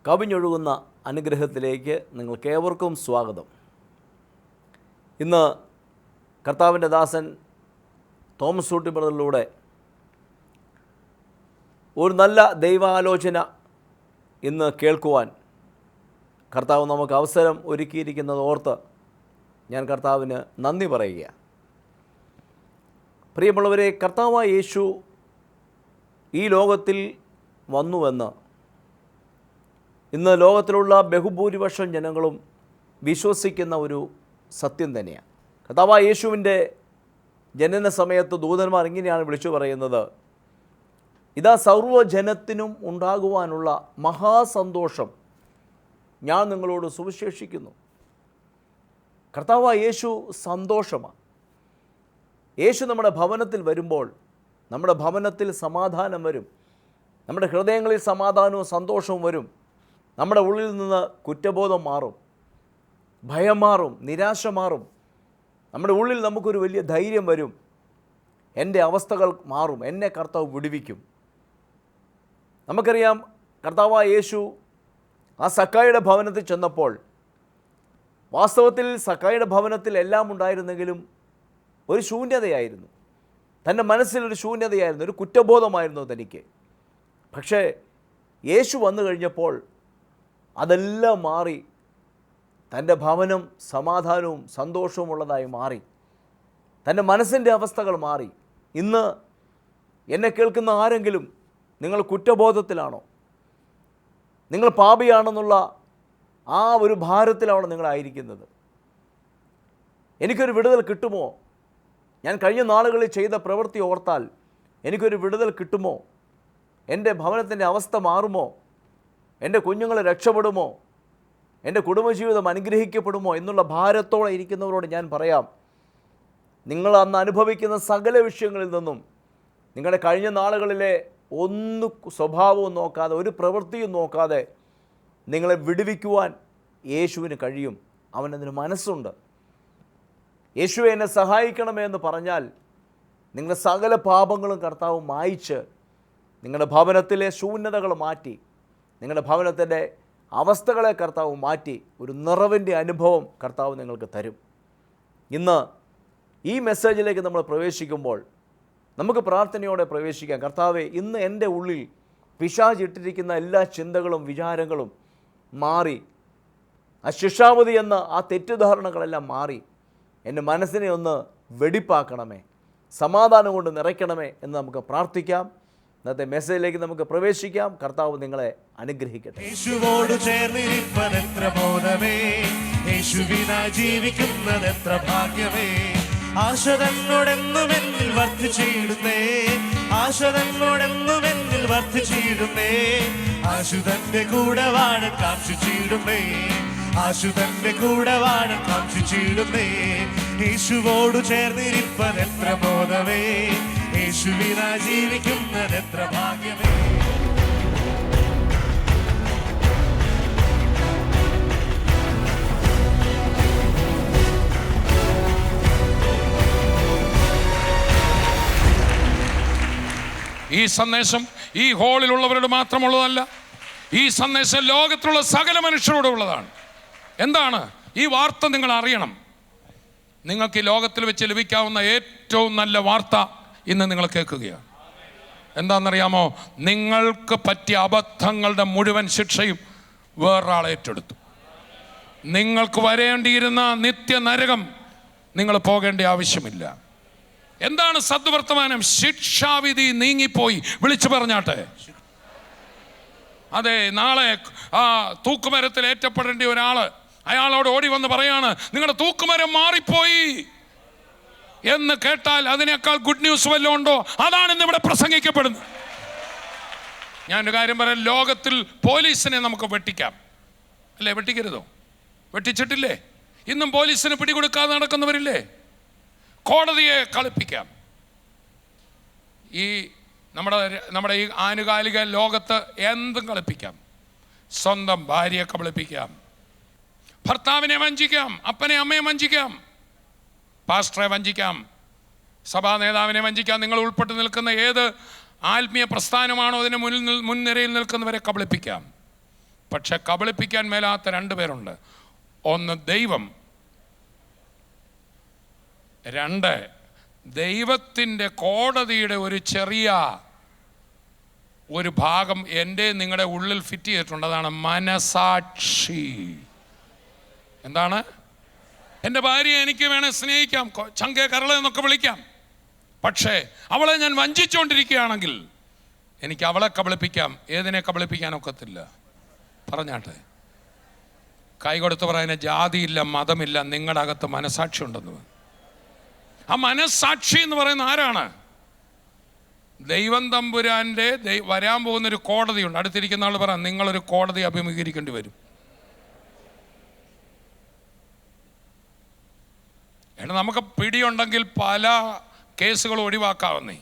കവിഞ്ഞൊഴുകുന്ന അനുഗ്രഹത്തിലേക്ക് നിങ്ങൾക്കേവർക്കും സ്വാഗതം. ഇന്ന് കർത്താവിൻ്റെ ദാസൻ തോമസ് ഊട്ടി ബ്രദറിലൂടെ ഒരു നല്ല ദൈവാലോചന ഇന്ന് കേൾക്കുവാൻ കർത്താവ് നമുക്ക് അവസരം ഒരുക്കിയിരിക്കുന്നത് ഓർത്ത് ഞാൻ കർത്താവിന് നന്ദി പറയുക. പ്രിയമുള്ളവരെ, കർത്താവായ യേശു ഈ ലോകത്തിൽ വന്നുവെന്ന് ഇന്ന് ലോകത്തിലുള്ള ബഹുഭൂരിപക്ഷം ജനങ്ങളും വിശ്വസിക്കുന്ന ഒരു സത്യം തന്നെയാണ്. കർത്താവായ യേശുവിൻ്റെ ജനന സമയത്ത് ദൂതന്മാർ ഇങ്ങനെയാണ് വിളിച്ചു പറയുന്നത്: ഇതാ സർവ്വജനത്തിനും ഉണ്ടാകുവാനുള്ള മഹാസന്തോഷം ഞാൻ നിങ്ങളോട് സുവിശേഷിക്കുന്നു. കർത്താവായ യേശു സന്തോഷമാണ്. യേശു നമ്മുടെ ഭവനത്തിൽ വരുമ്പോൾ നമ്മുടെ ഭവനത്തിൽ സമാധാനം വരും. നമ്മുടെ ഹൃദയങ്ങളിൽ സമാധാനവും സന്തോഷവും വരും. നമ്മുടെ ഉള്ളിൽ നിന്ന് കുറ്റബോധം മാറും, ഭയം മാറും, നിരാശ മാറും. നമ്മുടെ ഉള്ളിൽ നമുക്കൊരു വലിയ ധൈര്യം വരും. എൻ്റെ അവസ്ഥകൾ മാറും, എന്നെ കർത്താവ് വിടുവിക്കും. നമുക്കറിയാം, കർത്താവായ യേശു ആ സക്കായിയുടെ ഭവനത്തിൽ ചെന്നപ്പോൾ വാസ്തവത്തിൽ സക്കായിയുടെ ഭവനത്തിൽ എല്ലാം ഉണ്ടായിരുന്നെങ്കിലും ഒരു ശൂന്യതയായിരുന്നു. തൻ്റെ മനസ്സിലൊരു ശൂന്യതയായിരുന്നു, ഒരു കുറ്റബോധമായിരുന്നു തനിക്ക്. പക്ഷേ യേശു വന്നു കഴിഞ്ഞപ്പോൾ അതെല്ലാം മാറി. തൻ്റെ ഭവനം സമാധാനവും സന്തോഷവും ഉള്ളതായി മാറി. തൻ്റെ മനസ്സിൻ്റെ അവസ്ഥകൾ മാറി. ഇന്ന് എന്നെ കേൾക്കുന്ന ആരെങ്കിലും നിങ്ങൾ കുറ്റബോധത്തിലാണോ? നിങ്ങൾ പാപിയാണെന്നുള്ള ആ ഒരു ഭാരത്തിലാണോ നിങ്ങളായിരിക്കുന്നത്? എനിക്കൊരു വിടുതൽ കിട്ടുമോ? ഞാൻ കഴിഞ്ഞ നാളുകളിൽ ചെയ്ത പ്രവൃത്തി ഓർത്താൽ എനിക്കൊരു വിടുതൽ കിട്ടുമോ? എൻ്റെ ഭവനത്തിൻ്റെ അവസ്ഥ മാറുമോ? എൻ്റെ കുഞ്ഞുങ്ങൾ രക്ഷപ്പെടുമോ? എൻ്റെ കുടുംബജീവിതം അനുഗ്രഹിക്കപ്പെടുമോ എന്നുള്ള ഭാരത്തോടെ ഇരിക്കുന്നവരോട് ഞാൻ പറയാം, നിങ്ങൾ അന്ന് അനുഭവിക്കുന്ന സകല വിഷയങ്ങളിൽ നിന്നും നിങ്ങളുടെ കഴിഞ്ഞ നാളുകളിലെ ഒന്നും സ്വഭാവവും നോക്കാതെ, ഒരു പ്രവൃത്തിയും നോക്കാതെ നിങ്ങളെ വിടുവിക്കുവാൻ യേശുവിന് കഴിയും. അവനതിന് മനസ്സുണ്ട്. യേശുവെ എന്നെ സഹായിക്കണമേ എന്ന് പറഞ്ഞാൽ നിങ്ങളുടെ സകല പാപങ്ങളും കർത്താവ് മായിച്ച് നിങ്ങളുടെ ഭവനത്തിലെ ശൂന്യതകൾ മാറ്റി, നിങ്ങളുടെ ഭവനത്തിൻ്റെ അവസ്ഥകളെ കർത്താവ് മാറ്റി ഒരു നിറവിൻ്റെ അനുഭവം കർത്താവ് നിങ്ങൾക്ക് തരും. ഇന്ന് ഈ മെസ്സേജിലേക്ക് നമ്മൾ പ്രവേശിക്കുമ്പോൾ നമുക്ക് പ്രാർത്ഥനയോടെ പ്രവേശിക്കാം. കർത്താവെ, ഇന്ന് എൻ്റെ ഉള്ളിൽ പിശാചിട്ടിരിക്കുന്ന എല്ലാ ചിന്തകളും വിചാരങ്ങളും മാറി, ആ ശിക്ഷാവധി എന്ന ആ തെറ്റിദ്ധാരണകളെല്ലാം മാറി എൻ്റെ മനസ്സിനെ ഒന്ന് വെടിപ്പാക്കണമേ, സമാധാനം കൊണ്ട് നിറയ്ക്കണമേ എന്ന് നമുക്ക് പ്രാർത്ഥിക്കാം. ഇന്നത്തെ മെസ്സേജിലേക്ക് നമുക്ക് പ്രവേശിക്കാം. കർത്താവ് നിങ്ങളെ അനുഗ്രഹിക്കട്ടെ. യേശുവോട് ചേർന്നിരിപ്പതെത്ര ബോധമേ, യേശുവിനായി ജീവിക്കുന്നതെത്ര ഭാഗ്യമേ. ആശ തന്നോടെന്നും എന്നിൽ വർദ്ധിച്ചിടുന്നേ, ആശ തന്നോടെന്നും എന്നിൽ വർദ്ധിച്ചിടുന്നേ. ആശുതന്റെ കൂടെ വാഴ കാക്ഷിച്ചിടുന്നേ, ആശുതന്റെ കൂടെ വാഴ കാക്ഷിച്ചിടുന്നേ. യേശുവോട് ചേർന്നിരിപ്പതെത്ര ബോധമേ, യേശുവിനായി ജീവിക്കുന്നതെത്ര ഭാഗ്യമേ. ഈ സന്ദേശം ഈ ഹാളിലുള്ളവരോട് മാത്രമുള്ളതല്ല, ഈ സന്ദേശം ലോകത്തിലുള്ള സകല മനുഷ്യരോടും ഉള്ളതാണ്. എന്താണ് ഈ വാർത്ത? നിങ്ങൾ അറിയണം. നിങ്ങൾക്ക് ഈ ലോകത്തിൽ വെച്ച് ലഭിക്കാവുന്ന ഏറ്റവും നല്ല വാർത്ത ഇന്ന് നിങ്ങൾ കേൾക്കുകയാണ്. എന്താണെന്നറിയാമോ? നിങ്ങൾക്ക് പറ്റിയ അബദ്ധങ്ങളുടെ മുഴുവൻ ശിക്ഷയും വേറൊരാൾ ഏറ്റെടുത്തു. നിങ്ങൾക്ക് വരേണ്ടിയിരുന്ന നിത്യ നരകം നിങ്ങൾ പോകേണ്ട ആവശ്യമില്ല. എന്താണ് സദ്വർത്തമാനം? ശിക്ഷാവിധി നീങ്ങിപ്പോയി. വിളിച്ചു പറഞ്ഞാട്ടെ. അതെ, നാളെ ആ തൂക്കുമരത്തിൽ ഏറ്റപ്പെടേണ്ട ഒരാള് അയാളോട് ഓടി വന്ന് പറയാണ്, നിങ്ങളുടെ തൂക്കുമരം മാറിപ്പോയി എന്ന് കേട്ടാൽ അതിനേക്കാൾ ഗുഡ് ന്യൂസ് വല്ലതും ഉണ്ടോ? അതാണ് ഇന്ന് ഇവിടെ പ്രസംഗിക്കപ്പെടുന്നത്. ഞാനൊരു കാര്യം പറയാം, ലോകത്തിൽ പോലീസിനെ നമുക്ക് വെട്ടിക്കാം, അല്ലേ? വെട്ടിക്കരുതോ? വെട്ടിച്ചിട്ടില്ലേ? ഇന്നും പോലീസിന് പിടികൊടുക്കാതെ നടക്കുന്നവരില്ലേ? കോടതിയെ കളിപ്പിക്കാം. ഈ നമ്മുടെ ഈ ആനുകാലിക ലോകത്ത് എന്തും കളിപ്പിക്കാം. സ്വന്തം ഭാര്യയെ കളിപ്പിക്കാം, ഭർത്താവിനെ വഞ്ചിക്കാം, അപ്പനെ അമ്മയെ വഞ്ചിക്കാം, പാസ്റ്ററെ വഞ്ചിക്കാം, സഭാ നേതാവിനെ വഞ്ചിക്കാം. നിങ്ങൾ ഉൾപ്പെട്ട് നിൽക്കുന്ന ഏത് ആത്മീയ പ്രസ്ഥാനമാണോ അതിന് മുൻനിരയിൽ നിൽക്കുന്നവരെ കബളിപ്പിക്കാം. പക്ഷെ കബളിപ്പിക്കാൻ മേലാത്ത 2 പേരുണ്ട്. ഒന്ന് ദൈവം, 2 ദൈവത്തിൻ്റെ കോടതിയുടെ ഒരു ചെറിയ ഒരു ഭാഗം എൻ്റെ നിങ്ങളുടെ ഉള്ളിൽ ഫിറ്റ് ചെയ്തിട്ടുണ്ട്. അതാണ് മനസാക്ഷി. എന്താണ്? എൻ്റെ ഭാര്യയെ എനിക്ക് വേണേൽ സ്നേഹിക്കാം, ചങ്കേ കരളെ എന്നൊക്കെ വിളിക്കാം. പക്ഷേ അവളെ ഞാൻ വഞ്ചിച്ചുകൊണ്ടിരിക്കുകയാണെങ്കിൽ എനിക്ക് അവളെ കബളിപ്പിക്കാം. ഏതിനെ കബളിപ്പിക്കാനൊക്കത്തില്ല? പറഞ്ഞാട്ടെ. കൈ കൊടുത്ത് പറയുന്ന ജാതിയില്ല, മതമില്ല, നിങ്ങളുടെ അകത്ത് മനസാക്ഷി ഉണ്ടെന്ന്. ആ മനസാക്ഷി എന്ന് പറയുന്ന ആരാണ്? ദൈവം തമ്പുരാൻ്റെ വരാൻ പോകുന്നൊരു കോടതിയുണ്ട്. അടുത്തിരിക്കുന്ന ആൾ പറയാം, നിങ്ങളൊരു കോടതി അഭിമുഖീകരിക്കേണ്ടി വരും. എടാ, നമുക്ക് പിടിയുണ്ടെങ്കിൽ പല കേസുകൾ ഒഴിവാക്കാവുന്നേ,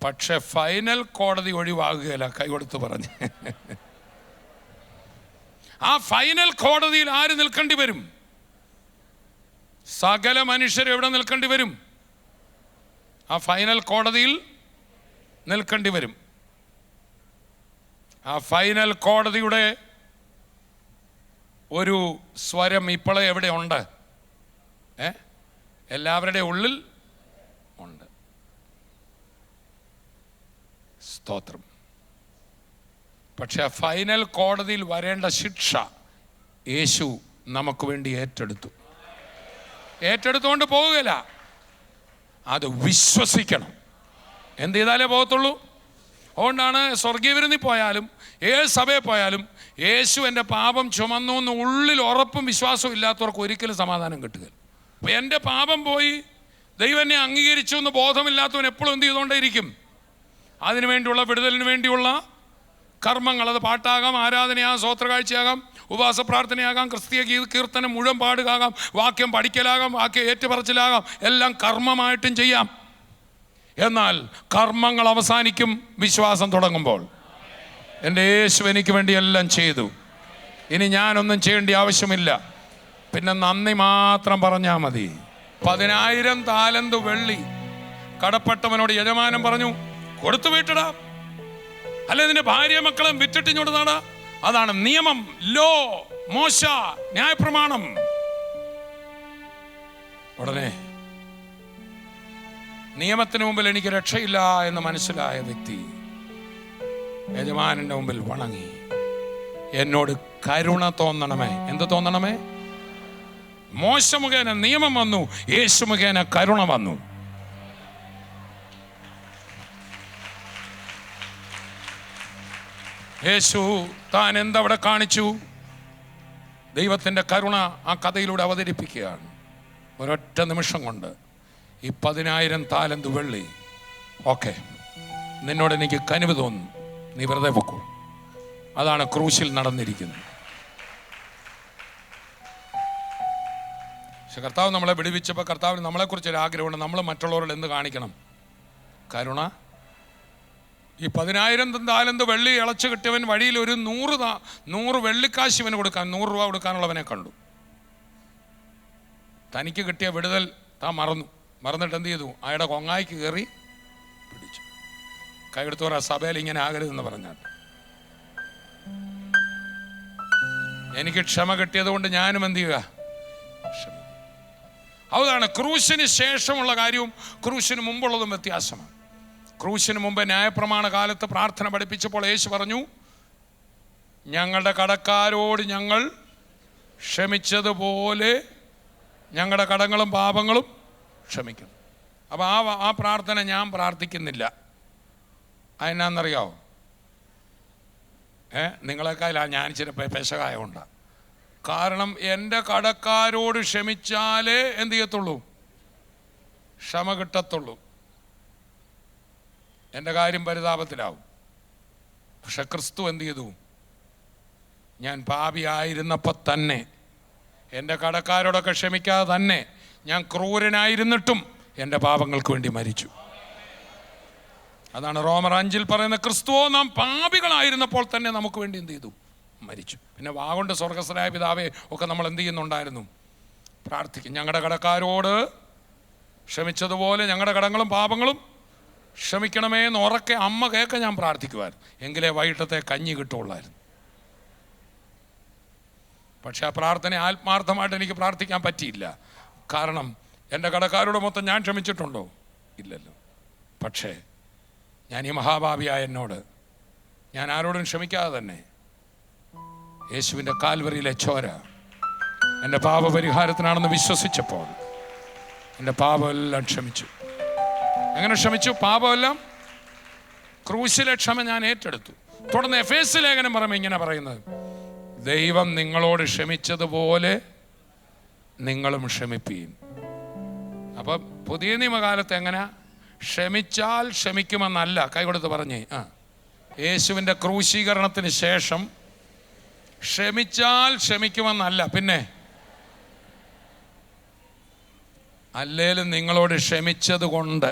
പക്ഷെ ഫൈനൽ കോടതി ഒഴിവാകുകയില്ല. കൈകൊടുത്ത് പറഞ്ഞ് ആ ഫൈനൽ കോടതിയിൽ ആര് നിൽക്കേണ്ടി വരും? സകല മനുഷ്യർ എവിടെ നിൽക്കേണ്ടി വരും? ആ ഫൈനൽ കോടതിയിൽ നിൽക്കേണ്ടി വരും. ആ ഫൈനൽ കോടതിയുടെ ഒരു സ്വരം ഇപ്പോഴേ എവിടെ ഉണ്ട്? എല്ലാവരുടെ ഉള്ളിൽ ഉണ്ട്. സ്തോത്രം. പക്ഷെ ആ ഫൈനൽ കോടതിയിൽ വരേണ്ട ശിക്ഷ യേശു നമുക്ക് വേണ്ടി ഏറ്റെടുത്തുകൊണ്ട് പോവുകയില്ല. അത് വിശ്വസിക്കണം. എന്ത് ചെയ്താലേ പോകത്തുള്ളൂ? അതുകൊണ്ടാണ് സ്വർഗീയ വിരുന്നിൽ പോയാലും ഏത് സഭയിൽ പോയാലും യേശു എൻ്റെ പാപം ചുമന്നു എന്ന് ഉള്ളിൽ ഉറപ്പും വിശ്വാസവും ഇല്ലാത്തവർക്ക് ഒരിക്കലും സമാധാനം കിട്ടുക. എൻ്റെ പാപം പോയി ദൈവം എന്നെ അംഗീകരിച്ചു എന്ന് ബോധമില്ലാത്തവൻ എപ്പോഴും എന്ത് ചെയ്തുകൊണ്ടേയിരിക്കും? അതിനു വേണ്ടിയുള്ള വിടുതലിന് വേണ്ടിയുള്ള കർമ്മങ്ങൾ, അത് പാട്ടാകാം, ആരാധനയാകാം, സ്വോത്രകാഴ്ചയാകാം, ഉപവാസ പ്രാർത്ഥനയാകാം, ക്രിസ്തീയ കീർത്തനം മുഴുവൻ പാടുകാകാം, വാക്യം പഠിക്കലാകാം, വാക്യം ഏറ്റുപറച്ചിലാകാം, എല്ലാം കർമ്മമായിട്ടും ചെയ്യാം. എന്നാൽ കർമ്മങ്ങൾ അവസാനിക്കും വിശ്വാസം തുടങ്ങുമ്പോൾ. എൻ്റെ യേശു എനിക്ക് വേണ്ടി എല്ലാം ചെയ്തു, ഇനി ഞാനൊന്നും ചെയ്യേണ്ട ആവശ്യമില്ല, പിന്നെ നന്ദി മാത്രം പറഞ്ഞാൽ മതി. 10,000 താലന്ത് വെള്ളി കടപ്പെട്ടവനോട് യജമാനൻ പറഞ്ഞു, കൊടുത്തു വീട്ടിടാ, അല്ലെ നിന്റെ ഭാര്യ മക്കളും വിറ്റിട്ടിഞ്ഞോട് നാടാ. അതാണ് നിയമം, ലോ, മോശ, ന്യായപ്രമാണം. ഉടനെ നിയമത്തിന് മുമ്പിൽ എനിക്ക് രക്ഷയില്ല എന്ന് മനസ്സിലായ വ്യക്തി യജമാനന്റെ മുമ്പിൽ വണങ്ങി, എന്നോട് കരുണ തോന്നണമേ. എന്ത് തോന്നണമേ? മോശ മുഖേന നിയമം വന്നു, യേശു മുഖേന കരുണ വന്നു. യേശു താൻ എന്തവിടെ കാണിച്ചു? ദൈവത്തിൻ്റെ കരുണ ആ കഥയിലൂടെ അവതരിപ്പിക്കുകയാണ്. ഒരൊറ്റ നിമിഷം കൊണ്ട് ഈ 10,000 താലന്ത് വെള്ളി, ഓക്കെ, നിന്നോട് എനിക്ക് കനിവ് തോന്നുന്നു, നീ വെറുതെ പൊക്കൂ. അതാണ് ക്രൂശിൽ നടന്നിരിക്കുന്നത്. പക്ഷെ കർത്താവ് നമ്മളെ വിടുവിച്ചപ്പോൾ കർത്താവിന് നമ്മളെക്കുറിച്ചൊരു ആഗ്രഹമുണ്ട്. നമ്മൾ മറ്റുള്ളവരോട് എന്ത് കാണിക്കണം? കരുണ. ഈ 10,000 താലന്ത് വെള്ളി ഇളച്ചു കിട്ടിയവൻ വഴിയിൽ ഒരു 100 വെള്ളിക്കാശ് ഇവന് കൊടുക്കാൻ, 100 രൂപ കൊടുക്കാനുള്ളവനെ കണ്ടു. തനിക്ക് കിട്ടിയ വിടുതൽ താൻ മറന്നിട്ട് എന്ത് ചെയ്തു? അയാളുടെ കൊങ്ങായിക്ക് കയറി പിടിച്ചു. കൈയെടുത്ത് പറ, സഭയിൽ ഇങ്ങനെ ആകരുതെന്ന് പറഞ്ഞാൽ. എനിക്ക് ക്ഷമ കിട്ടിയത് കൊണ്ട് ഞാനും എന്ത് ചെയ്യുക? ക്ഷമ. അതാണ് ക്രൂശിന് ശേഷമുള്ള കാര്യവും ക്രൂശിന് മുമ്പുള്ളതും വ്യത്യാസമാണ്. ക്രൂശിന് മുമ്പ് ന്യായപ്രമാണ കാലത്ത് പ്രാർത്ഥന പഠിപ്പിച്ചപ്പോൾ യേശു പറഞ്ഞു, ഞങ്ങളുടെ കടക്കാരോട് ഞങ്ങൾ ക്ഷമിച്ചതുപോലെ ഞങ്ങളുടെ കടങ്ങളും പാപങ്ങളും ക്ഷമിക്കണം. അപ്പോൾ ആ പ്രാർത്ഥന ഞാൻ പ്രാർത്ഥിക്കുന്നില്ല. അതിനാന്നറിയാവോ? നിങ്ങളെക്കാളാ ഞാൻ ഇച്ചിരി പെശകായ ഉണ്ടാ. കാരണം എൻ്റെ കടക്കാരോട് ക്ഷമിച്ചാലേ എന്ത് ചെയ്യത്തുള്ളൂ? ക്ഷമ കിട്ടത്തുള്ളൂ. എൻ്റെ കാര്യം പരിതാപത്തിലാവും. പക്ഷെ ക്രിസ്തു എന്ത് ചെയ്തു? ഞാൻ പാപിയായിരുന്നപ്പോൾ തന്നെ, എൻ്റെ കടക്കാരോടൊക്കെ ക്ഷമിക്കാതെ തന്നെ, ഞാൻ ക്രൂരനായിരുന്നിട്ടും എൻ്റെ പാപങ്ങൾക്ക് വേണ്ടി മരിച്ചു. അതാണ് റോമർ 5 പറയുന്നത്, ക്രിസ്തുവോ നാം പാപികളായിരുന്നപ്പോൾ തന്നെ നമുക്ക് വേണ്ടി എന്ത് ചെയ്തു? മരിച്ചു. പിന്നെ വാഗൊണ്ട് സ്വർഗസ്ഥനായ പിതാവേ ഒക്കെ നമ്മൾ എന്ത് ചെയ്യുന്നുണ്ടായിരുന്നു? പ്രാർത്ഥിക്കും. ഞങ്ങളുടെ കടക്കാരോട് ക്ഷമിച്ചതുപോലെ ഞങ്ങളുടെ കടങ്ങളും പാപങ്ങളും ക്ഷമിക്കണമേ എന്ന് ഉറക്കെ അമ്മ കേൾക്കാൻ ഞാൻ പ്രാർത്ഥിക്കുമായിരുന്നു. എങ്കിലേ വൈകിട്ടത്തെ കഞ്ഞി കിട്ടുള്ളായിരുന്നു. പക്ഷെ ആ പ്രാർത്ഥന ആത്മാർത്ഥമായിട്ട് എനിക്ക് പ്രാർത്ഥിക്കാൻ പറ്റിയില്ല. കാരണം എൻ്റെ കടക്കാരോട് മൊത്തം ഞാൻ ക്ഷമിച്ചിട്ടുണ്ടോ? ഇല്ലല്ലോ. പക്ഷേ ഞാൻ ഈ മഹാഭാവിയായ എന്നോട് ഞാൻ ആരോടും ക്ഷമിക്കാതെ തന്നെ യേശുവിൻ്റെ കാൽവറിയിലെ ചോര എൻ്റെ പാപപരിഹാരത്തിനാണെന്ന് വിശ്വസിച്ചപ്പോൾ എൻ്റെ പാപമെല്ലാം ക്ഷമിച്ചു. എങ്ങനെ ക്ഷമിച്ചു? പാപമെല്ലാം ക്രൂശിലെ ക്ഷമ ഞാൻ ഏറ്റെടുത്തു. തുടർന്ന് എഫേസ്യ ലേഖനം പറയുമ്പോൾ ഇങ്ങനെ പറയുന്നത്, ദൈവം നിങ്ങളോട് ക്ഷമിച്ചതുപോലെ നിങ്ങളും ക്ഷമിപ്പീൻ. അപ്പം പുതിയ നിയമകാലത്ത് എങ്ങനെ? ക്ഷമിച്ചാൽ ക്ഷമിക്കുമെന്നല്ല. കൈകൊടുത്ത് പറഞ്ഞേ. യേശുവിൻ്റെ ക്രൂശീകരണത്തിന് ശേഷം ക്ഷമിച്ചാൽ ക്ഷമിക്കുമെന്നല്ല, പിന്നെ അല്ലേലും നിങ്ങളോട് ക്ഷമിച്ചത് കൊണ്ട്.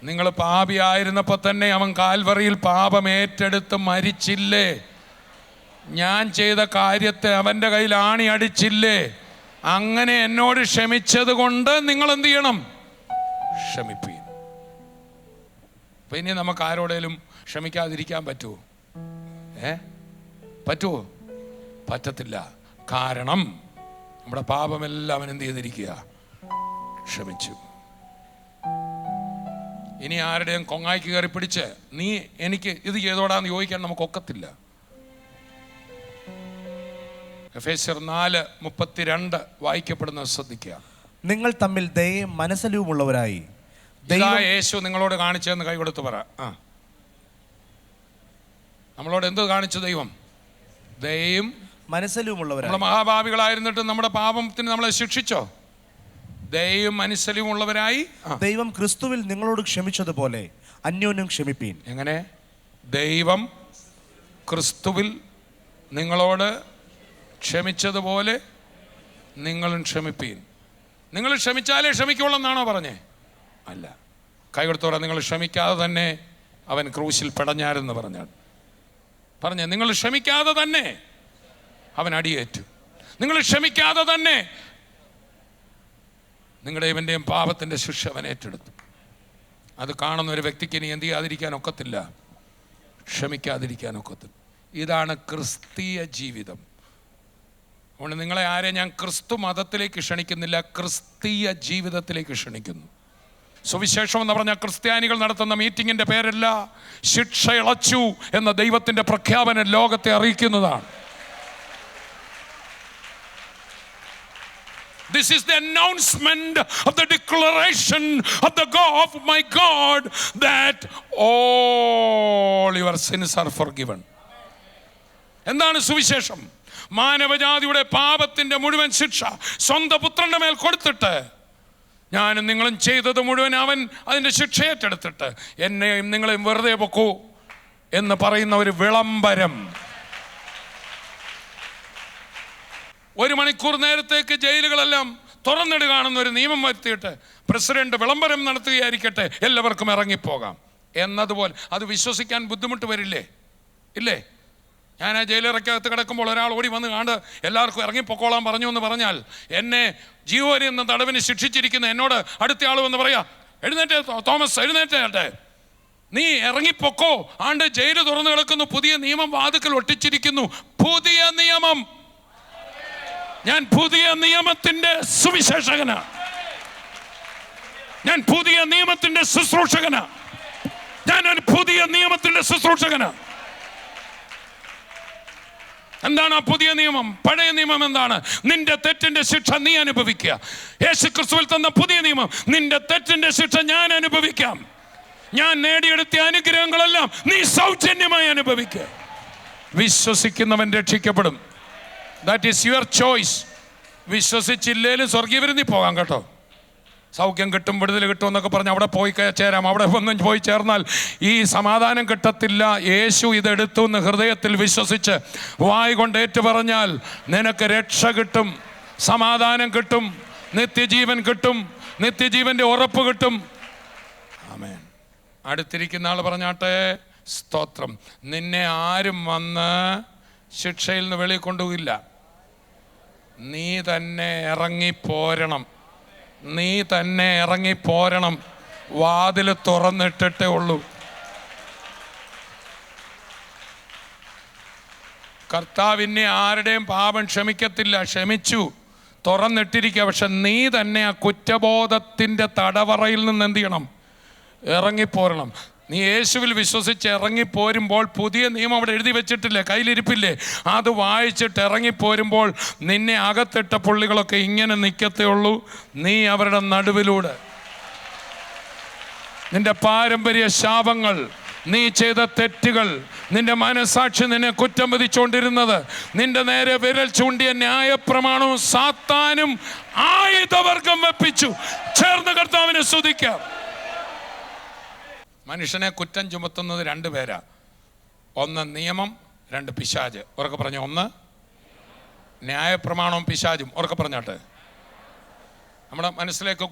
നിങ്ങൾ പാപിയായിരുന്നപ്പോൾ തന്നെ അവൻ കാൽവറിയിൽ പാപം ഏറ്റെടുത്ത് മരിച്ചില്ലേ? ഞാൻ ചെയ്ത കാര്യത്തെ അവൻ്റെ കയ്യിൽ ആണി അടിച്ചില്ലേ? അങ്ങനെ എന്നോട് ക്ഷമിച്ചത് കൊണ്ട് നിങ്ങൾ എന്ത് ചെയ്യണം? ക്ഷമിപ്പീൻ. അപ്പൊ ഇനി നമുക്ക് ആരോടേലും ക്ഷമിക്കാതിരിക്കാൻ പറ്റുമോ? പറ്റുമോ? പറ്റത്തില്ല. കാരണം നമ്മുടെ പാപമെല്ലാം അവൻ എന്ത് ചെയ്തിരിക്കുക? ക്ഷമിച്ചു. ഇനി ആരുടെയും കൊങ്ങായിക്ക് കയറി പിടിച്ച് നീ എനിക്ക് ഇത് ചെയ്തോടാന്ന് ചോദിക്കാൻ നമുക്കൊക്കത്തില്ല. എഫേസ്യർ 4:32 വായിക്കപ്പെടുന്നത് ശ്രദ്ധിക്കുക. നിങ്ങൾ തമ്മിൽ ദയയും മനസ്സലിവുമുള്ളവരായി. യേശു നിങ്ങളോട് കാണിച്ചതെന്ന് കൈ കൊടുത്ത് പറ. നമ്മളോട് എന്ത് കാണിച്ചു ദൈവം? ദയയും മനസ്സലിവുമുള്ളവരായി. നമ്മൾ മഹാഭാവികളായിരുന്നിട്ട് നമ്മുടെ പാപത്തിന് നമ്മളെ ശിക്ഷിച്ചോ? ദയയും മനസ്സലിവുമുള്ളവരായി ദൈവം ക്രിസ്തുവിൽ നിങ്ങളോട് ക്ഷമിച്ചതുപോലെ അന്യോന്യം ക്ഷമിപ്പീൻ. എങ്ങനെ? ദൈവം ക്രിസ്തുവിൽ നിങ്ങളോട് ക്ഷമിച്ചതുപോലെ നിങ്ങളും ക്ഷമിപ്പീൻ. നിങ്ങൾ ക്ഷമിച്ചാലേ ക്ഷമിക്കുള്ളൂ എന്നാണോ പറഞ്ഞേ? അല്ല. കൈ കൊടുത്തോടെ. നിങ്ങൾ ക്ഷമിക്കാതെ തന്നെ അവൻ ക്രൂശിൽ പിടഞ്ഞാരെന്ന് പറഞ്ഞേ. നിങ്ങൾ ക്ഷമിക്കാതെ തന്നെ അവൻ അടിയേറ്റു. നിങ്ങൾ ക്ഷമിക്കാതെ തന്നെ നിങ്ങളുടെ ഇവൻ്റെയും പാപത്തിൻ്റെ ശിക്ഷ അവൻ ഏറ്റെടുത്തു. അത് കാണുന്ന ഒരു വ്യക്തിക്ക് ഇനി എന്ത് ചെയ്യാതിരിക്കാൻ ഒക്കത്തില്ല? ക്ഷമിക്കാതിരിക്കാൻ ഒക്കത്തില്ല. ഇതാണ് ക്രിസ്തീയ ജീവിതം. അതുകൊണ്ട് നിങ്ങളെ ആരെയും ഞാൻ ക്രിസ്തു മതത്തിലേക്ക് ക്ഷണിക്കുന്നില്ല, ക്രിസ്തീയ ജീവിതത്തിലേക്ക് ക്ഷണിക്കുന്നു. സുവിശേഷം എന്ന് പറഞ്ഞാൽ ക്രിസ്ത്യാനികൾ നടത്തുന്ന മീറ്റിങ്ങിൻ്റെ പേരല്ല, ശിക്ഷ ഇളച്ചു എന്ന ദൈവത്തിൻ്റെ പ്രഖ്യാപനം ലോകത്തെ അറിയിക്കുന്നതാണ്. This is the announcement of the declaration of the God, of my God, that all your sins are forgiven. എന്താണ് സുവിശേഷം? മാനവജാതിയുടെ പാപത്തിന്റെ മുഴുവൻ ശിക്ഷ സ്വന്തം പുത്രന്റെ മേൽ കൊടുത്തിട്ട്, ഞാനും നിങ്ങളും ചെയ്തത് മുഴുവൻ അവൻ അതിൻ്റെ ശിക്ഷ ഏറ്റെടുത്തിട്ട് എന്നെയും നിങ്ങളെയും വെറുതെ പൊക്കൂ എന്ന് പറയുന്ന ഒരു വിളംബരം. 1 മണിക്കൂർ നേരത്തേക്ക് ജയിലുകളെല്ലാം തുറന്നിടുകയാണെന്ന് ഒരു നിയമം വരുത്തിയിട്ട് പ്രസിഡന്റ് വിളംബരം നടത്തുകയായിരിക്കട്ടെ, എല്ലാവർക്കും ഇറങ്ങിപ്പോകാം എന്നതുപോലെ. അത് വിശ്വസിക്കാൻ ബുദ്ധിമുട്ട് വരില്ലേ? ഇല്ലേ? ഞാൻ ആ ജയിലിറക്കകത്ത് കിടക്കുമ്പോൾ ഒരാൾ ഓടി വന്ന് കാണ്ട് എല്ലാവർക്കും ഇറങ്ങിപ്പോക്കോളാൻ പറഞ്ഞു എന്ന് പറഞ്ഞാൽ, എന്നെ ജീവപര്യന്തം എന്ന തടവിന് ശിക്ഷിച്ചിരിക്കുന്ന എന്നോട് അടുത്ത ആൾ വന്ന് പറയാ, എഴുന്നേറ്റേ തോമസ്, എഴുന്നേറ്റേ, നീ ഇറങ്ങിപ്പൊക്കോ, ആണ്ട് ജയില് തുറന്നു കിടക്കുന്നു, പുതിയ നിയമം വാതുക്കൽ ഒട്ടിച്ചിരിക്കുന്നു. പുതിയ നിയമം. ഞാൻ പുതിയ നിയമത്തിന്റെ സുവിശേഷകനാ. ഞാൻ പുതിയ നിയമത്തിന്റെ ശുശ്രൂഷകനാ. ഞാനൊരു പുതിയ നിയമത്തിന്റെ ശുശ്രൂഷകനാ. എന്താണ് ആ പുതിയ നിയമം? പഴയ നിയമം എന്താണ്? നിന്റെ തെറ്റിന്റെ ശിക്ഷ നീ അനുഭവിക്കുക. യേശുക്രിസ്തുവിൽ തന്ന പുതിയ നിയമം, നിന്റെ തെറ്റിന്റെ ശിക്ഷ ഞാൻ അനുഭവിക്കാം. ഞാൻ നേടിയെടുത്ത അനുഗ്രഹങ്ങളെല്ലാം നീ സൗജന്യമായി അനുഭവിക്കുക. വിശ്വസിക്കുന്നവൻ രക്ഷിക്കപ്പെടും. That is your choice. വിശ്വസിച്ചില്ലേലും സ്വർഗീയവിരുന്നിൽ പോകാം കേട്ടോ. സൗഖ്യം കിട്ടും, വിടുതൽ കിട്ടും എന്നൊക്കെ പറഞ്ഞ് അവിടെ പോയി ചേരാം. അവിടെ ഒന്നും പോയി ചേർന്നാൽ ഈ സമാധാനം കിട്ടത്തില്ല. യേശു ഇതെടുത്തു എന്ന് ഹൃദയത്തിൽ വിശ്വസിച്ച് വായ് കൊണ്ട് ഏറ്റു പറഞ്ഞാൽ നിനക്ക് രക്ഷ കിട്ടും, സമാധാനം കിട്ടും, നിത്യജീവൻ കിട്ടും, നിത്യജീവന്റെ ഉറപ്പ് കിട്ടും. ആമേൻ. അടുത്തിരിക്കുന്ന ആൾ പറഞ്ഞാട്ടെ, സ്തോത്രം. നിന്നെ ആരും വന്ന് ശിക്ഷയിൽ നിന്ന് വെളിയിൽ കൊണ്ടുപോയില്ല. നീ തന്നെ ഇറങ്ങിപ്പോരണം. നീ തന്നെ ഇറങ്ങിപ്പോരണം. വാതിൽ തുറന്നിട്ടിട്ടേ ഉള്ളൂ. കർത്താവിനെ ആരുടെയും പാപം ക്ഷമിക്കത്തില്ല. ക്ഷമിച്ചു, തുറന്നിട്ടിരിക്കുക. പക്ഷെ നീ തന്നെ ആ കുറ്റബോധത്തിൻ്റെ തടവറയിൽ നിന്ന് എന്ത് ചെയ്യണം? ഇറങ്ങിപ്പോരണം. നീ യേശുവിൽ വിശ്വസിച്ച് ഇറങ്ങിപ്പോരുമ്പോൾ, പുതിയ നിയമം അവിടെ എഴുതി വെച്ചിട്ടില്ലേ, കയ്യിലിരിപ്പില്ലേ, അത് വായിച്ചിട്ട് ഇറങ്ങിപ്പോരുമ്പോൾ നിന്നെ അകത്തിട്ട പുള്ളികളൊക്കെ ഇങ്ങനെ നിൽക്കത്തേ ഉള്ളൂ. നീ അവരുടെ നടുവിലൂടെ നിന്റെ പാരമ്പര്യ ശാപങ്ങൾ, നീ ചെയ്ത തെറ്റുകൾ, നിന്റെ മനസാക്ഷി നിന്നെ കുറ്റം വിധിച്ചുകൊണ്ടിരുന്നത്, നിന്റെ നേരെ വിരൽ ചൂണ്ടിയ ന്യായപ്രമാണവും സാത്താനും ആയുധവർഗം വെപ്പിച്ചു. ചേർന്ന് കർത്താവിനെ സ്തുതിക്കാം. മനുഷ്യനെ കുറ്റം ചുമത്തുന്നത് രണ്ട് പേരാ. ഒന്ന് നിയമം, രണ്ട് പിശാച്. ഉറക്കെ പറഞ്ഞു. ഒന്ന് ന്യായപ്രമാണവും പിശാചും. ഉറക്കെ പറഞ്ഞാട്ടെ. നമ്മുടെ മനസ്സിലേക്ക്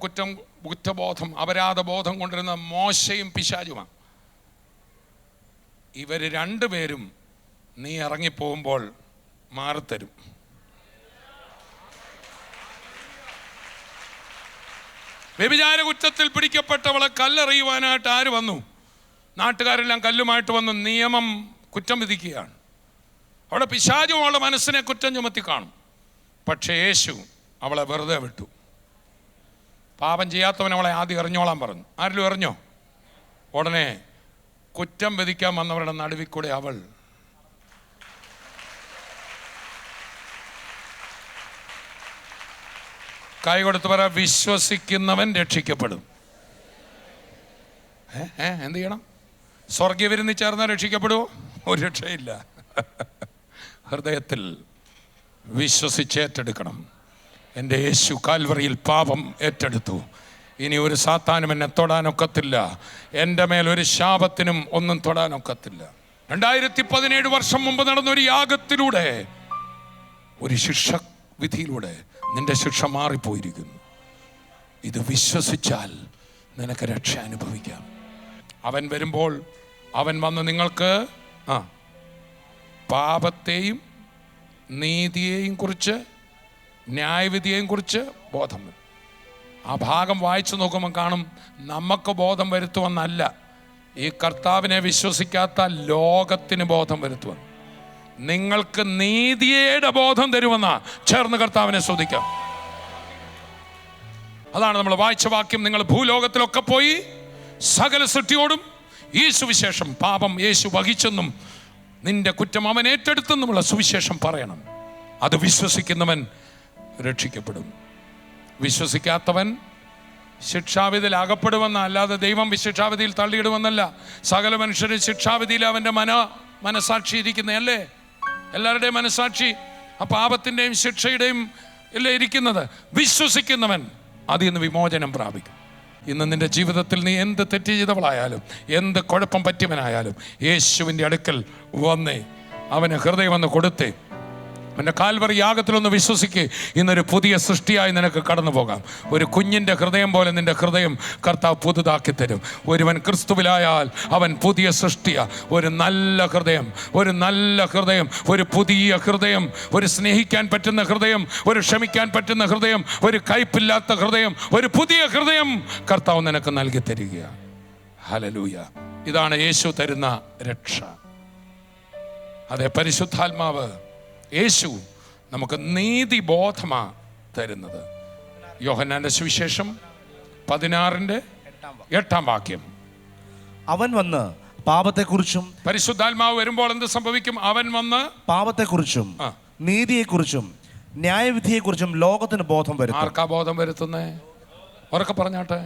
കുറ്റബോധം, അപരാധബോധം കൊണ്ടിരുന്ന മോശയും പിശാചുമാണ്. ഇവർ രണ്ടുപേരും നീ ഇറങ്ങിപ്പോകുമ്പോൾ മാറിത്തരും. വ്യഭിചാര കുറ്റത്തിൽ പിടിക്കപ്പെട്ടവളെ കല്ലെറിയുവാനായിട്ട് ആര് വന്നു? നാട്ടുകാരെല്ലാം കല്ലുമായിട്ട് വന്നു. നിയമം കുറ്റം വിധിക്കുകയാണ്. അവിടെ പിശാചും അവളുടെ മനസ്സിനെ കുറ്റം ചുമത്തി കാണും. പക്ഷേ യേശു അവളെ വെറുതെ വിട്ടു. പാപം ചെയ്യാത്തവൻ അവളെ ആദ്യം എറിഞ്ഞോളാൻ പറഞ്ഞു. ആരെങ്കിലും എറിഞ്ഞോ? ഉടനെ കുറ്റം വിധിക്കാൻ വന്നവരുടെ നടുവിൽ കൂടെ അവൾ കൈ കൊടുത്ത് പറ, വിശ്വസിക്കുന്നവൻ രക്ഷിക്കപ്പെടും. എന്ത് ചെയ്യണം? സ്വർഗീയ വിരുന്നിൽ ചേർന്നാൽ രക്ഷിക്കപ്പെടുമോ? ഒരു രക്ഷയില്ല. ഹൃദയത്തിൽ വിശ്വസിച്ചേറ്റെടുക്കണം. എൻ്റെ യേശു കാൽവറിയിൽ പാപം ഏറ്റെടുത്തു. ഇനി ഒരു സാത്താനും എന്നെ തൊടാനൊക്കത്തില്ല. എൻ്റെ മേലൊരു ശാപത്തിനും ഒന്നും തൊടാനൊക്കത്തില്ല. 2017 വർഷം മുമ്പ് നടന്നൊരു യാഗത്തിലൂടെ, ഒരു ശിക്ഷ വിധിയിലൂടെ നിന്റെ ശിക്ഷ മാറിപ്പോയിരിക്കുന്നു. ഇത് വിശ്വസിച്ചാൽ നിനക്ക് രക്ഷ അനുഭവിക്കാം. അവൻ വരുമ്പോൾ അവൻ വന്ന് നിങ്ങൾക്ക് പാപത്തെയും നീതിയെയും കുറിച്ച്, ന്യായവിധിയെയും കുറിച്ച് ബോധം വരും. ആ ഭാഗം വായിച്ചു നോക്കുമ്പോൾ കാണും, നമുക്ക് ബോധം വരുത്തുമെന്നല്ല, ഈ കർത്താവിനെ വിശ്വസിക്കാത്ത ലോകത്തിന് ബോധം വരുത്തുമെന്ന്. നിങ്ങൾക്ക് നീതിയുടെ ബോധം തരുമെന്നാ. ചേർന്ന് കർത്താവിനെ സ്തുതിക്കാം. അതാണ് നമ്മൾ വായിച്ച വാക്യം. നിങ്ങൾ ഭൂലോകത്തിലൊക്കെ പോയി സകല സൃഷ്ടിയോടും ഈ സുവിശേഷം, പാപം യേശു വഹിച്ചെന്നും നിന്റെ കുറ്റം അവൻ ഏറ്റെടുത്തെന്നുമുള്ള സുവിശേഷം പറയണം. അത് വിശ്വസിക്കുന്നവൻ രക്ഷിക്കപ്പെടും. വിശ്വസിക്കാത്തവൻ ശിക്ഷാവിധിയിൽ അകപ്പെടുമെന്ന, അല്ലാതെ ദൈവം ശിക്ഷാവിധിയിൽ തള്ളിയിടുമെന്നല്ല. സകല മനുഷ്യരും ശിക്ഷാവിധിയിൽ അവൻ്റെ മനസാക്ഷി ഇരിക്കുന്നതല്ലേ? എല്ലാവരുടെയും മനസാക്ഷി ആ പാപത്തിൻ്റെയും ശിക്ഷയുടെയും അല്ലേ ഇരിക്കുന്നത്. വിശ്വസിക്കുന്നവൻ അതിൽ നിന്ന് വിമോചനം പ്രാപിക്കും. ഇന്ന് നിന്റെ ജീവിതത്തിൽ നീ എന്ത് തെറ്റ് ചെയ്തവളായാലും, എന്ത് കുഴപ്പം പറ്റിയവനായാലും, യേശുവിൻ്റെ അടുക്കൽ വന്നേ, അവന് ഹൃദയം വന്ന് കൊടുത്തേ, അവൻ്റെ കാൽവറി യാഗത്തിലൊന്ന് വിശ്വസിക്ക്. ഇന്നൊരു പുതിയ സൃഷ്ടിയായി നിനക്ക് കടന്നു പോകാം. ഒരു കുഞ്ഞിൻ്റെ ഹൃദയം പോലെ നിന്റെ ഹൃദയം കർത്താവ് പുതുതാക്കി തരും. ഒരുവൻ ക്രിസ്തുവിലായാൽ അവൻ പുതിയ സൃഷ്ടിയാ. ഒരു നല്ല ഹൃദയം, ഒരു നല്ല ഹൃദയം, ഒരു പുതിയ ഹൃദയം, ഒരു സ്നേഹിക്കാൻ പറ്റുന്ന ഹൃദയം, ഒരു ക്ഷമിക്കാൻ പറ്റുന്ന ഹൃദയം, ഒരു കയ്പില്ലാത്ത ഹൃദയം, ഒരു പുതിയ ഹൃദയം കർത്താവ് നിനക്ക് നൽകി തരികയാണ്. ഹല്ലേലൂയ. ഇതാണ് യേശു തരുന്ന രക്ഷ. അതെ, പരിശുദ്ധാത്മാവ് യേശു നമുക്ക് നീതിബോധമാ തരുന്നത്. യോഹന്നാന്റെ സുവിശേഷം 16:8 വാക്യം. അവൻ വന്ന് പാപത്തെക്കുറിച്ചും, പരിശുദ്ധാത്മാവ് വരുമ്പോൾ എന്ത് സംഭവിക്കും? അവൻ വന്ന് പാപത്തെക്കുറിച്ചും നീതിയെക്കുറിച്ചും ന്യായവിധിയെക്കുറിച്ചും ലോകത്തിന് ബോധം വരുത്തും. ആർക്കാ ബോധം വരുത്തുന്നേ? ഉറക്കെ പറഞ്ഞാട്ടെ.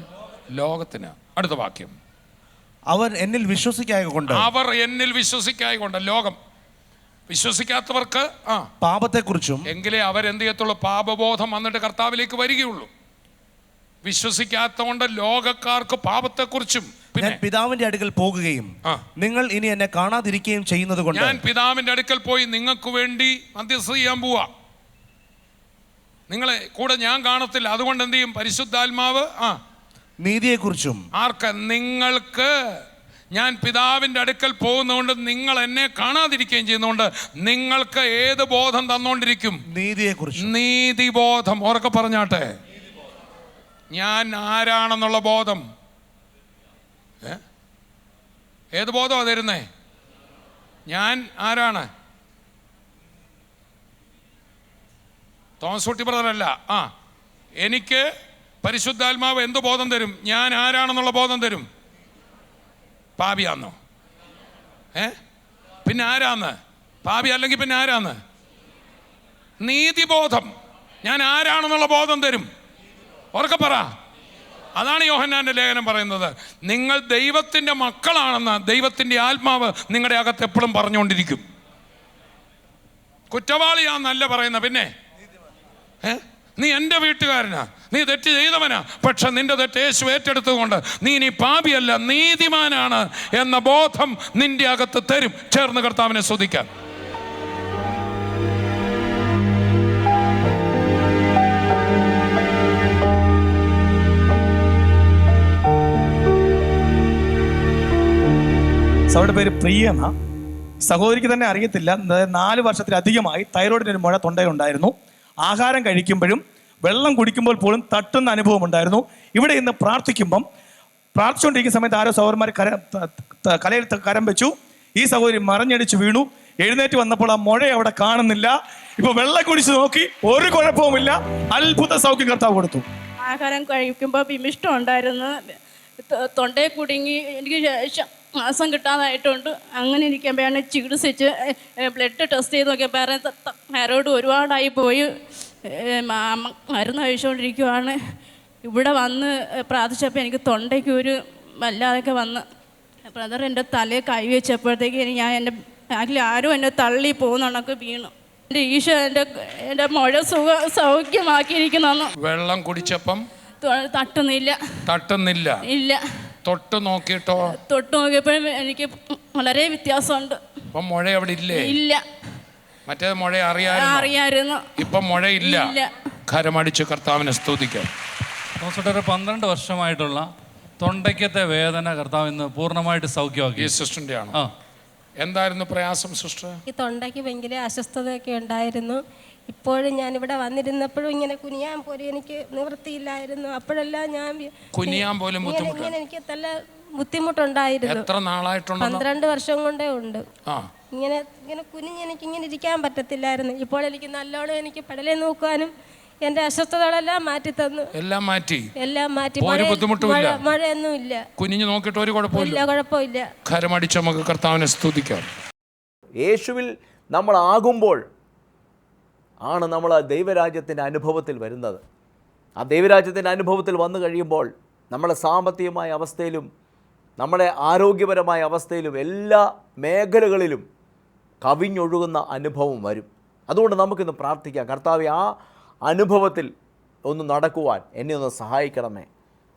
ലോകത്തിന്. അടുത്ത വാക്യം. അവർ എന്നിൽ വിശ്വസിക്കായകൊണ്ട്, അവർ എന്നിൽ വിശ്വസിക്കായകൊണ്ട്. ലോകം വിശ്വസിക്കാത്തവർക്ക് പാപത്തെക്കുറിച്ചും, എങ്കിലേ അവരെന്ത് ചെയ്യത്തുള്ളൂ? പാപബോധം വന്നിട്ട് കർത്താവിലേക്ക് വരികയുള്ളൂ. വിശ്വസിക്കാത്തതുകൊണ്ട് ലോകക്കാർക്ക് പാപത്തെക്കുറിച്ചും, ഞാൻ പിതാവിന്റെ അടുക്കൽ പോകുകയും നിങ്ങൾ ഇനി എന്നെ കാണാതിരിക്കുകയും ചെയ്യുന്നത് കൊണ്ട്, ഞാൻ പിതാവിന്റെ അടുക്കൽ പോയി നിങ്ങൾക്ക് വേണ്ടി മധ്യസ്ഥത ചെയ്യാൻ പോവാ. നിങ്ങളെ കൂടെ ഞാൻ കാണത്തില്ല. അതുകൊണ്ട് എന്ത് ചെയ്യും? പരിശുദ്ധാത്മാവ് നീതിയെക്കുറിച്ചും. ആർക്ക്? നിങ്ങൾക്ക്. ഞാൻ പിതാവിൻ്റെ അടുക്കൽ പോകുന്നതുകൊണ്ട് നിങ്ങൾ എന്നെ കാണാതിരിക്കുകയും ചെയ്യുന്നതുകൊണ്ട് നിങ്ങൾക്ക് ഏത് ബോധം തന്നുകൊണ്ടിരിക്കും? നീതിയെക്കുറിച്ച്. നീതിബോധം. ഉറക്കെ പറഞ്ഞാട്ടെ. ഞാൻ ആരാണെന്നുള്ള ബോധം. ഏത് ബോധമാണ് തരുന്നേ? ഞാൻ ആരാണ്? തോമസ് കുട്ടി ബ്രദറല്ല. എനിക്ക് പരിശുദ്ധാത്മാവ് എന്ത് ബോധം തരും? ഞാൻ ആരാണെന്നുള്ള ബോധം തരും. പാപിയാന്നോ? പിന്നെ ആരാന്ന്? പാപി അല്ലെങ്കിൽ പിന്നെ ആരാന്ന്? നീതിബോധം. ഞാൻ ആരാണെന്നുള്ള ബോധം തരും. ഉറക്കെ പറ. അതാണ് യോഹന്നാന്റെ ലേഖനം പറയുന്നത്. നിങ്ങൾ ദൈവത്തിൻ്റെ മക്കളാണെന്ന് ദൈവത്തിൻ്റെ ആത്മാവ് നിങ്ങളുടെ അകത്ത് എപ്പോഴും പറഞ്ഞുകൊണ്ടിരിക്കും. കുറ്റവാളിയാന്നല്ല പറയുന്ന, പിന്നെ നീ എൻ്റെ വീട്ടുകാരനാ, നീ തെറ്റ് ചെയ്തവനാ, പക്ഷെ നിന്റെ തെറ്റ് യേശു ഏറ്റെടുത്തുകൊണ്ട് നീ ഇനി പാപിയല്ല, നീതിമാനാണ് എന്ന ബോധം നിന്റെ അകത്ത് തരും. ചേർന്ന് കർത്താവിനെ സ്തുതിക്കാം. അവരുടെ പേര് പ്രിയ എന്ന. സഹോദരിക്ക് തന്നെ അറിയത്തില്ല, 4 വർഷത്തിലധികമായി തൈറോയിഡിന് ഒരു മുഴ തൊണ്ടയുണ്ടായിരുന്നു. ആഹാരം കഴിക്കുമ്പോഴും വെള്ളം കുടിക്കുമ്പോൾ പോലും തട്ടുന്ന അനുഭവം ഉണ്ടായിരുന്നു. ഇവിടെ ഇന്ന് പ്രാർത്ഥിച്ചുകൊണ്ടിരിക്കുന്ന സമയത്ത് ആരോ സഹോദരന്മാർ കലയിൽ കരം വെച്ചു. ഈ സഹോദരി മറിഞ്ഞടിച്ച് വീണു. എഴുന്നേറ്റ് വന്നപ്പോൾ ആ മുഴ അവിടെ കാണുന്നില്ല. ഇപ്പൊ വെള്ളം കുടിച്ച് നോക്കി, ഒരു കുഴപ്പവുമില്ല. അത്ഭുത സൗഖ്യം കർത്താവ് കൊടുത്തു. ആഹാരം കഴിക്കുമ്പോൾ വിമിഷ്ടം ഉണ്ടായിരുന്നു, തൊണ്ടയിൽ കുടുങ്ങി, എനിക്ക് ശ്വാസം കിട്ടാതായിട്ടുണ്ട്. അങ്ങനെ ഇരിക്കുമ്പോഴാണ് ചികിത്സിച്ച് ബ്ലഡ് ടെസ്റ്റ് ചെയ്ത് നോക്കിയപ്പോൾ തൈറോയ്ഡ് ഒരുപാടായി പോയി. മരുന്ന് കഴിച്ചുകൊണ്ടിരിക്കുവാണ്. ഇവിടെ വന്ന് പ്രാർത്ഥിച്ചപ്പോൾ എനിക്ക് തൊണ്ടയ്ക്ക് ഒരു വല്ലാതൊക്കെ വന്ന് ബ്രദർ എൻ്റെ തലയിൽ കൈവച്ചപ്പോഴത്തേക്ക് ഞാൻ എൻ്റെ ബാക്കിൽ ആരും എന്നെ തള്ളി പോകുന്നണക്ക് വീണു. എൻ്റെ ഈശോ എൻ്റെ മുഴ സൗഖ്യമാക്കിയിരിക്കുന്നു. വെള്ളം കുടിച്ചപ്പം തട്ടുന്നില്ല. ഇല്ല. തൊട്ട് നോക്കിയപ്പോഴും എനിക്ക് വളരെ വ്യത്യാസമുണ്ട്. മുഴ അവിടെ ഇല്ലേ? ഇല്ല. മറ്റേ മുഴ അറിയായിരുന്നു. ഇപ്പൊ മുഴയില്ല. കരമടിച്ച് കർത്താവിനെ സ്തുതിക്കാം. 12 വർഷമായിട്ടുള്ള തൊണ്ടയ്ക്കത്തെ വേദന കർത്താവ് ഇന്ന് പൂർണ്ണമായിട്ട് സൗഖ്യമാക്കി. ഈ സിസ്റ്ററിന്റെ ആണോ? എന്തായിരുന്നു പ്രയാസം സിസ്റ്റർ? ഈ തൊണ്ടയ്ക്ക് ഭയങ്കര അസ്വസ്ഥതയൊക്കെ ഉണ്ടായിരുന്നു. ഇപ്പോഴും ഞാനിവിടെ വന്നിരുന്നപ്പോഴും ഇങ്ങനെ കുനിയാൻ പോലും എനിക്ക് നിവൃത്തിയില്ലായിരുന്നു. അപ്പോഴെല്ലാം ഞാൻ കുനിയാൻ പോലും ഇങ്ങനെ എനിക്ക് നല്ല ബുദ്ധിമുട്ടുണ്ടായിരുന്നു. എത്ര നാളായിട്ടുണ്ട്? 12 വർഷം കൊണ്ടേ ഉണ്ട്. ഇങ്ങനെ കുനിഞ്ഞ് എനിക്ക് ഇങ്ങനെ ഇരിക്കാൻ പറ്റത്തില്ലായിരുന്നു. ഇപ്പോൾ എനിക്ക് നല്ലോണം എനിക്ക് പടലെ നോക്കാനും എന്റെ അസ്വസ്ഥതകളെല്ലാം മാറ്റി തന്നു. എല്ലാം മാറ്റി. ഒരു ബുദ്ധിമുട്ടുമില്ല, മഴയൊന്നുമില്ല. കുനിഞ്ഞു നോക്കിയിട്ട് ഒരു കുഴപ്പമില്ല. കരമടിച്ച് നമുക്ക് കർത്താവിനെ സ്തുതിക്കാം. യേശുവിൽ നമ്മളാകുമ്പോൾ ആണ് നമ്മൾ ആ ദൈവരാജ്യത്തിൻ്റെ അനുഭവത്തിൽ വരുന്നത്. ആ ദൈവരാജ്യത്തിൻ്റെ അനുഭവത്തിൽ വന്നു കഴിയുമ്പോൾ നമ്മുടെ സാമ്പത്തികമായ അവസ്ഥയിലും നമ്മുടെ ആരോഗ്യപരമായ അവസ്ഥയിലും എല്ലാ മേഖലകളിലും കവിഞ്ഞൊഴുകുന്ന അനുഭവം വരും. അതുകൊണ്ട് നമുക്കിന്ന് പ്രാർത്ഥിക്കാം, കർത്താവേ ആ അനുഭവത്തിൽ ഒന്ന് നടക്കുവാൻ എന്നെ ഒന്ന് സഹായിക്കണമേ.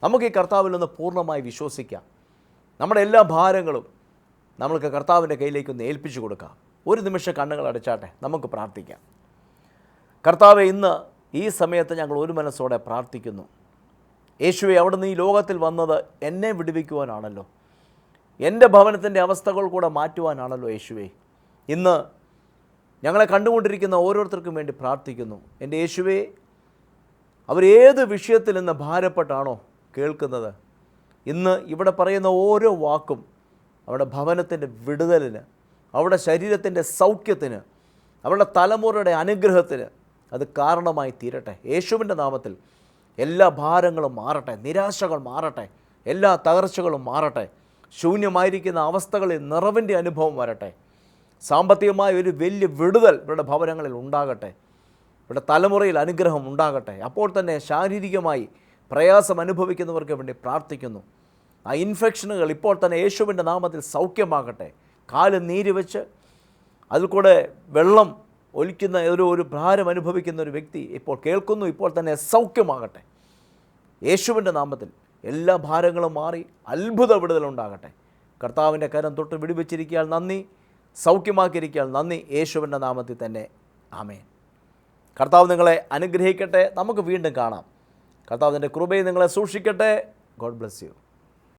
നമുക്ക് ഈ കർത്താവിൽ ഒന്ന് പൂർണ്ണമായി വിശ്വസിക്കാം. നമ്മുടെ എല്ലാ ഭാരങ്ങളും നമ്മൾക്ക് കർത്താവിൻ്റെ കയ്യിലേക്കൊന്ന് ഏൽപ്പിച്ചു കൊടുക്കാം. ഒരു നിമിഷം കണ്ണുകൾ അടച്ചാട്ടെ, നമുക്ക് പ്രാർത്ഥിക്കാം. കർത്താവെ, ഇന്ന് ഈ സമയത്ത് ഞങ്ങൾ ഒരു മനസ്സോടെ പ്രാർത്ഥിക്കുന്നു. യേശുവെ, അവിടുന്ന് ഈ ലോകത്തിൽ വന്നത് എന്നെ വിടുവിക്കുവാനാണല്ലോ, എൻ്റെ ഭവനത്തിൻ്റെ അവസ്ഥകൾ കൂടെ മാറ്റുവാനാണല്ലോ. യേശുവെ, ഇന്ന് ഞങ്ങളെ കണ്ടുകൊണ്ടിരിക്കുന്ന ഓരോരുത്തർക്കും വേണ്ടി പ്രാർത്ഥിക്കുന്നു. എൻ്റെ യേശുവെ, അവരേത് വിഷയത്തിൽ നിന്ന് ഭാരപ്പെട്ടാണോ കേൾക്കുന്നത്, ഇന്ന് ഇവിടെ പറയുന്ന ഓരോ വാക്കും അവരുടെ ഭവനത്തിൻ്റെ വിടുതലിന്, അവരുടെ ശരീരത്തിൻ്റെ സൗഖ്യത്തിന്, അവരുടെ തലമുറയുടെ അനുഗ്രഹത്തിന് അത് കാരണമായി തീരട്ടെ. യേശുവിൻ്റെ നാമത്തിൽ എല്ലാ ഭാരങ്ങളും മാറട്ടെ, നിരാശകൾ മാറട്ടെ, എല്ലാ തകർച്ചകളും മാറട്ടെ, ശൂന്യമായിരിക്കുന്ന അവസ്ഥകളിൽ നിറവിൻ്റെ അനുഭവം വരട്ടെ. സാമ്പത്തികമായ ഒരു വലിയ വിടുതൽ ഇവരുടെ ഭവനങ്ങളിൽ ഉണ്ടാകട്ടെ, ഇവരുടെ തലമുറയിൽ അനുഗ്രഹം ഉണ്ടാകട്ടെ. അപ്പോൾ തന്നെ ശാരീരികമായി പ്രയാസം അനുഭവിക്കുന്നവർക്ക് വേണ്ടി പ്രാർത്ഥിക്കുന്നു. ആ ഇൻഫെക്ഷനുകൾ ഇപ്പോൾ തന്നെ യേശുവിൻ്റെ നാമത്തിൽ സൗഖ്യമാകട്ടെ. കാല് നീര് വെച്ച് അതിൽ കൂടെ വെള്ളം ഒലിക്കുന്ന ഒരു ഭാരം അനുഭവിക്കുന്ന ഒരു വ്യക്തി ഇപ്പോൾ കേൾക്കുന്നു, ഇപ്പോൾ തന്നെ സൗഖ്യമാകട്ടെ. യേശുവിൻ്റെ നാമത്തിൽ എല്ലാ ഭാരങ്ങളും മാറി അത്ഭുത വിടുതലുണ്ടാകട്ടെ. കർത്താവിൻ്റെ കരം തൊട്ട് വിടുവിച്ചിരിക്കാൻ നന്ദി, സൗഖ്യമാക്കിയിരിക്കാൻ നന്ദി. യേശുവിൻ്റെ നാമത്തിൽ തന്നെ ആമേൻ. കർത്താവ് നിങ്ങളെ അനുഗ്രഹിക്കട്ടെ. നമുക്ക് വീണ്ടും കാണാം. കർത്താവിൻ്റെ കൃപയെ നിങ്ങളെ സൂക്ഷിക്കട്ടെ. God bless you.